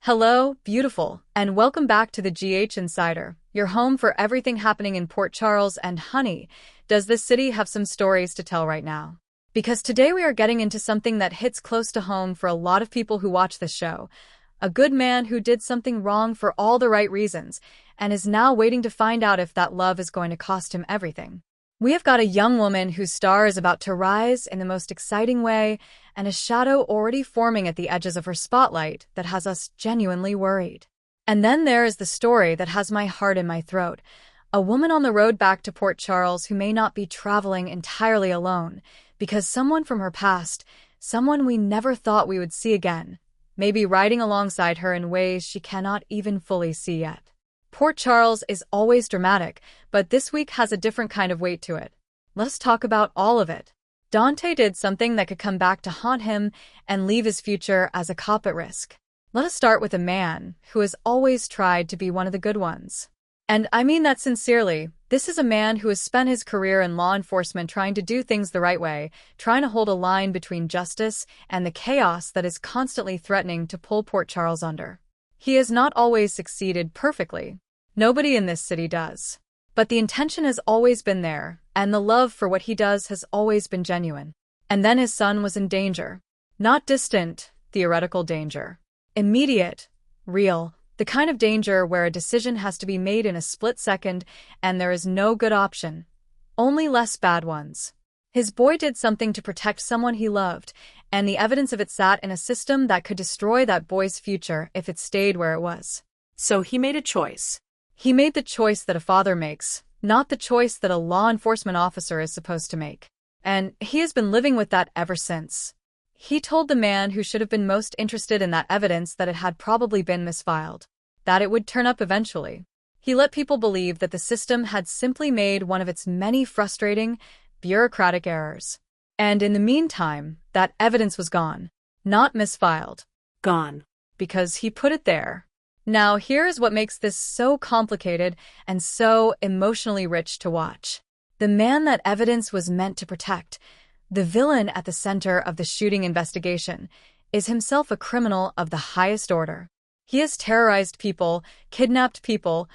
Hello, beautiful, and welcome back to the GH Insider, your home for everything happening in Port Charles. And honey, does this city have some stories to tell right now? Because today we are getting into something that hits close to home for a lot of people who watch this show. A good man who did something wrong for all the right reasons, and is now waiting to find out if that love is going to cost him everything. We have got a young woman whose star is about to rise in the most exciting way, and a shadow already forming at the edges of her spotlight that has us genuinely worried. And then there is the story that has my heart in my throat. A woman on the road back to Port Charles who may not be traveling entirely alone, because someone from her past, someone we never thought we would see again, may be riding alongside her in ways she cannot even fully see yet. Port Charles is always dramatic, but this week has a different kind of weight to it. Let's talk about all of it. Dante did something that could come back to haunt him and leave his future as a cop at risk. Let us start with a man who has always tried to be one of the good ones. And I mean that sincerely. This is a man who has spent his career in law enforcement trying to do things the right way, trying to hold a line between justice and the chaos that is constantly threatening to pull Port Charles under. He has not always succeeded perfectly. Nobody in this city does. But the intention has always been there, and the love for what he does has always been genuine. And then his son was in danger. Not distant, theoretical danger. Immediate, real, the kind of danger where a decision has to be made in a split second and there is no good option. Only less bad ones. His boy did something to protect someone he loved, and the evidence of it sat in a system that could destroy that boy's future if it stayed where it was. So he made a choice. He made the choice that a father makes, not the choice that a law enforcement officer is supposed to make. And he has been living with that ever since. He told the man who should have been most interested in that evidence that it had probably been misfiled, that it would turn up eventually. He let people believe that the system had simply made one of its many frustrating, bureaucratic errors. And in the meantime, that evidence was gone. Not misfiled. Gone. Because he put it there. Now, here is what makes this so complicated and so emotionally rich to watch. The man that evidence was meant to protect, the villain at the center of the shooting investigation, is himself a criminal of the highest order. He has terrorized people, kidnapped people,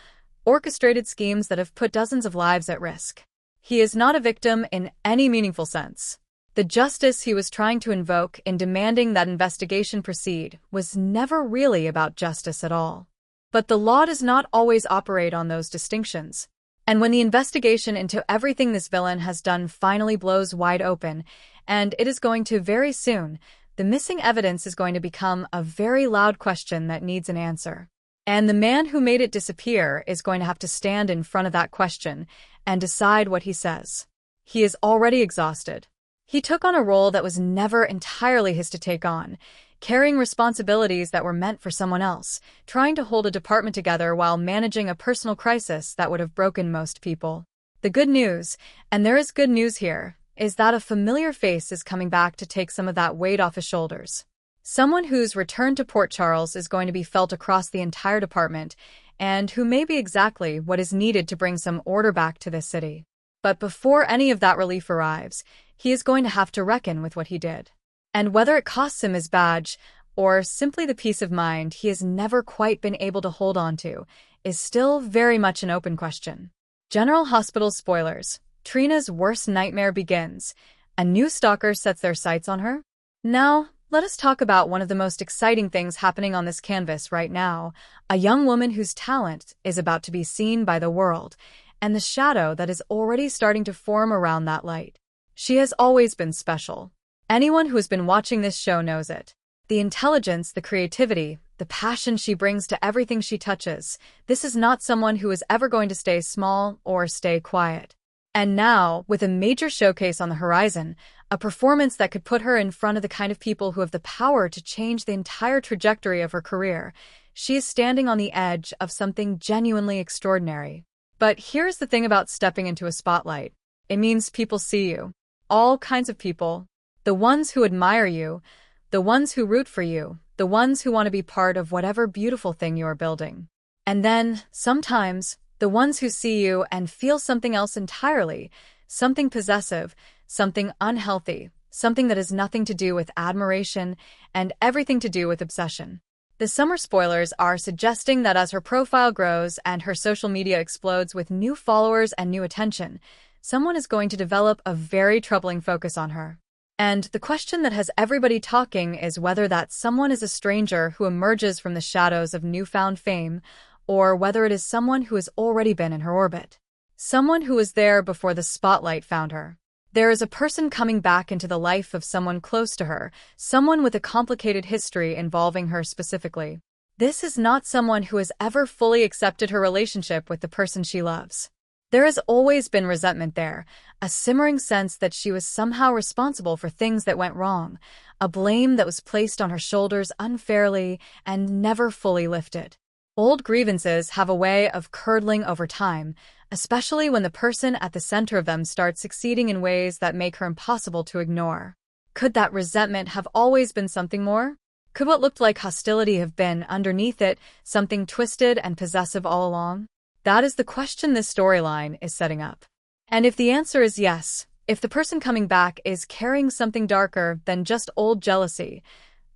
orchestrated schemes that have put dozens of lives at risk. He is not a victim in any meaningful sense. The justice he was trying to invoke in demanding that investigation proceed was never really about justice at all. But the law does not always operate on those distinctions. And when the investigation into everything this villain has done finally blows wide open, and it is going to very soon, the missing evidence is going to become a very loud question that needs an answer. And the man who made it disappear is going to have to stand in front of that question and decide what he says. He is already exhausted. He took on a role that was never entirely his to take on, carrying responsibilities that were meant for someone else, trying to hold a department together while managing a personal crisis that would have broken most people. The good news, and there is good news here, is that a familiar face is coming back to take some of that weight off his shoulders. Someone whose return to Port Charles is going to be felt across the entire department, and who may be exactly what is needed to bring some order back to this city. But before any of that relief arrives, he is going to have to reckon with what he did. And whether it costs him his badge, or simply the peace of mind he has never quite been able to hold on to, is still very much an open question. General Hospital spoilers. Trina's worst nightmare begins. A new stalker sets their sights on her? Now, let us talk about one of the most exciting things happening on this canvas right now, a young woman whose talent is about to be seen by the world, and the shadow that is already starting to form around that light. She has always been special. Anyone who has been watching this show knows it. The intelligence, the creativity, the passion she brings to everything she touches. This is not someone who is ever going to stay small or stay quiet. And now, with a major showcase on the horizon, a performance that could put her in front of the kind of people who have the power to change the entire trajectory of her career, she is standing on the edge of something genuinely extraordinary. But here's the thing about stepping into a spotlight. It means people see you. All kinds of people. The ones who admire you, the ones who root for you, the ones who want to be part of whatever beautiful thing you are building. And then, sometimes, the ones who see you and feel something else entirely, something possessive, something unhealthy, something that has nothing to do with admiration and everything to do with obsession. The summer spoilers are suggesting that as her profile grows and her social media explodes with new followers and new attention, someone is going to develop a very troubling focus on her. And the question that has everybody talking is whether that someone is a stranger who emerges from the shadows of newfound fame, or whether it is someone who has already been in her orbit. Someone who was there before the spotlight found her. There is a person coming back into the life of someone close to her, someone with a complicated history involving her specifically. This is not someone who has ever fully accepted her relationship with the person she loves. There has always been resentment there, a simmering sense that she was somehow responsible for things that went wrong, a blame that was placed on her shoulders unfairly and never fully lifted. Old grievances have a way of curdling over time, especially when the person at the center of them starts succeeding in ways that make her impossible to ignore. Could that resentment have always been something more? Could what looked like hostility have been, underneath it, something twisted and possessive all along? That is the question this storyline is setting up. And if the answer is yes, if the person coming back is carrying something darker than just old jealousy,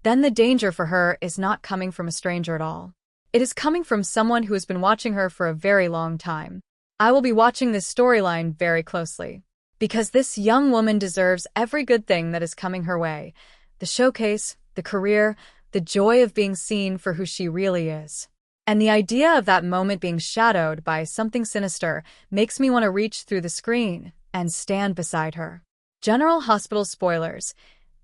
then the danger for her is not coming from a stranger at all. It is coming from someone who has been watching her for a very long time. I will be watching this storyline very closely, because this young woman deserves every good thing that is coming her way. The showcase, the career, the joy of being seen for who she really is. And the idea of that moment being shadowed by something sinister makes me want to reach through the screen and stand beside her. General Hospital spoilers.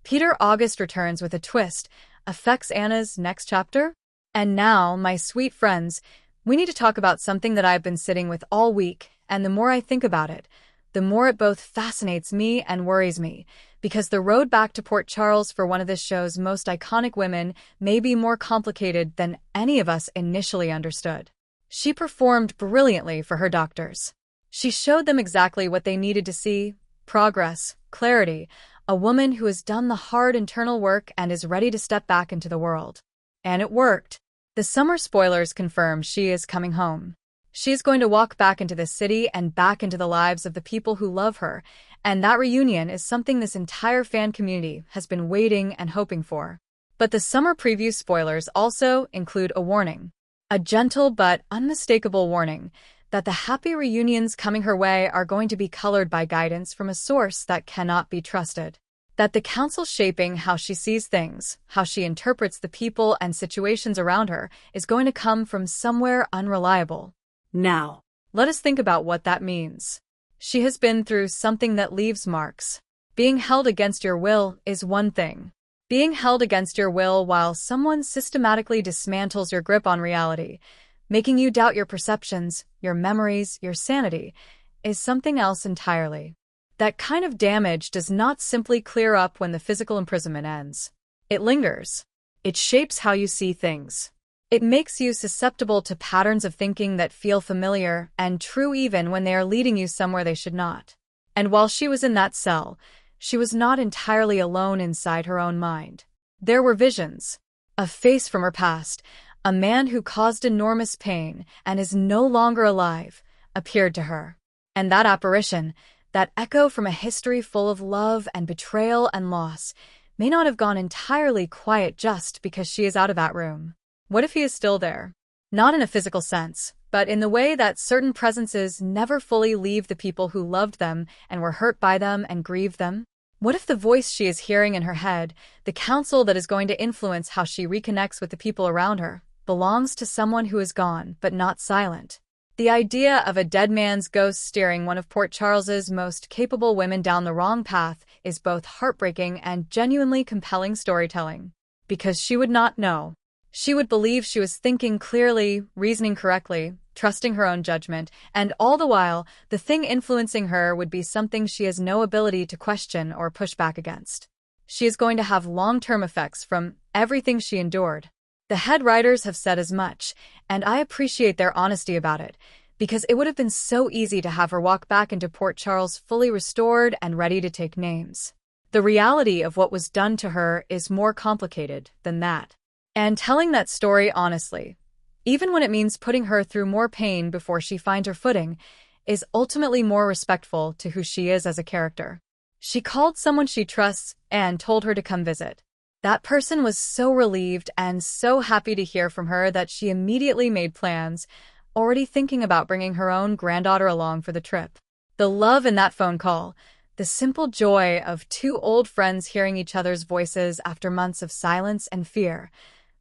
Peter August returns with a twist, affects Anna's next chapter? And now, my sweet friends, we need to talk about something that I've been sitting with all week, and the more I think about it, the more it both fascinates me and worries me, because the road back to Port Charles for one of this show's most iconic women may be more complicated than any of us initially understood. She performed brilliantly for her doctors. She showed them exactly what they needed to see: progress, clarity, a woman who has done the hard internal work and is ready to step back into the world. And it worked. The summer spoilers confirm she is coming home. She is going to walk back into the city and back into the lives of the people who love her, and that reunion is something this entire fan community has been waiting and hoping for. But the summer preview spoilers also include a warning. A gentle but unmistakable warning that the happy reunions coming her way are going to be colored by guidance from a source that cannot be trusted. That the counsel shaping how she sees things, how she interprets the people and situations around her, is going to come from somewhere unreliable. Now, let us think about what that means. She has been through something that leaves marks. Being held against your will is one thing. Being held against your will while someone systematically dismantles your grip on reality, making you doubt your perceptions, your memories, your sanity, is something else entirely. That kind of damage does not simply clear up when the physical imprisonment ends. It lingers. It shapes how you see things. It makes you susceptible to patterns of thinking that feel familiar and true even when they are leading you somewhere they should not. And while she was in that cell, she was not entirely alone inside her own mind. There were visions. A face from her past, a man who caused enormous pain and is no longer alive, appeared to her. And that apparition, that echo from a history full of love and betrayal and loss, may not have gone entirely quiet just because she is out of that room. What if he is still there? Not in a physical sense, but in the way that certain presences never fully leave the people who loved them and were hurt by them and grieved them? What if the voice she is hearing in her head, the counsel that is going to influence how she reconnects with the people around her, belongs to someone who is gone but not silent? The idea of a dead man's ghost steering one of Port Charles's most capable women down the wrong path is both heartbreaking and genuinely compelling storytelling. Because she would not know. She would believe she was thinking clearly, reasoning correctly, trusting her own judgment, and all the while, the thing influencing her would be something she has no ability to question or push back against. She is going to have long-term effects from everything she endured. The head writers have said as much, and I appreciate their honesty about it, because it would have been so easy to have her walk back into Port Charles fully restored and ready to take names. The reality of what was done to her is more complicated than that. And telling that story honestly, even when it means putting her through more pain before she finds her footing, is ultimately more respectful to who she is as a character. She called someone she trusts and told her to come visit. That person was so relieved and so happy to hear from her that she immediately made plans, already thinking about bringing her own granddaughter along for the trip. The love in that phone call, the simple joy of two old friends hearing each other's voices after months of silence and fear,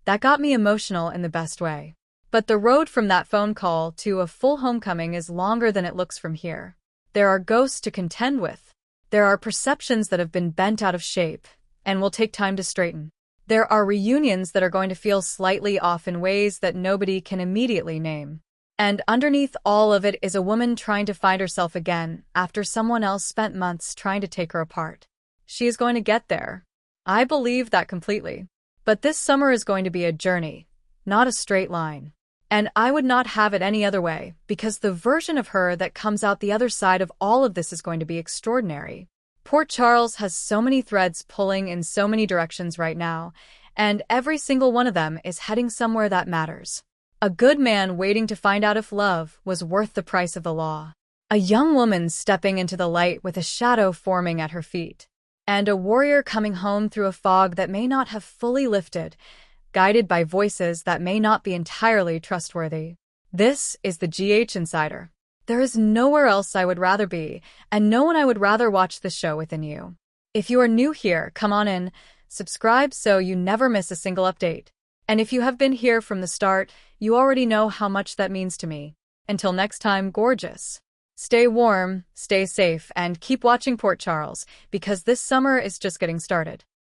that got me emotional in the best way. But the road from that phone call to a full homecoming is longer than it looks from here. There are ghosts to contend with. There are perceptions that have been bent out of shape and will take time to straighten. There are reunions that are going to feel slightly off in ways that nobody can immediately name. And underneath all of it is a woman trying to find herself again after someone else spent months trying to take her apart. She is going to get there. I believe that completely. But this summer is going to be a journey, not a straight line. And I would not have it any other way, because the version of her that comes out the other side of all of this is going to be extraordinary. Port Charles has so many threads pulling in so many directions right now, and every single one of them is heading somewhere that matters. A good man waiting to find out if love was worth the price of the law. A young woman stepping into the light with a shadow forming at her feet. And a warrior coming home through a fog that may not have fully lifted, guided by voices that may not be entirely trustworthy. This is the GH Insider. There is nowhere else I would rather be, and no one I would rather watch the show with than you. If you are new here, come on in, subscribe so you never miss a single update. And if you have been here from the start, you already know how much that means to me. Until next time, gorgeous. Stay warm, stay safe, and keep watching Port Charles, because this summer is just getting started.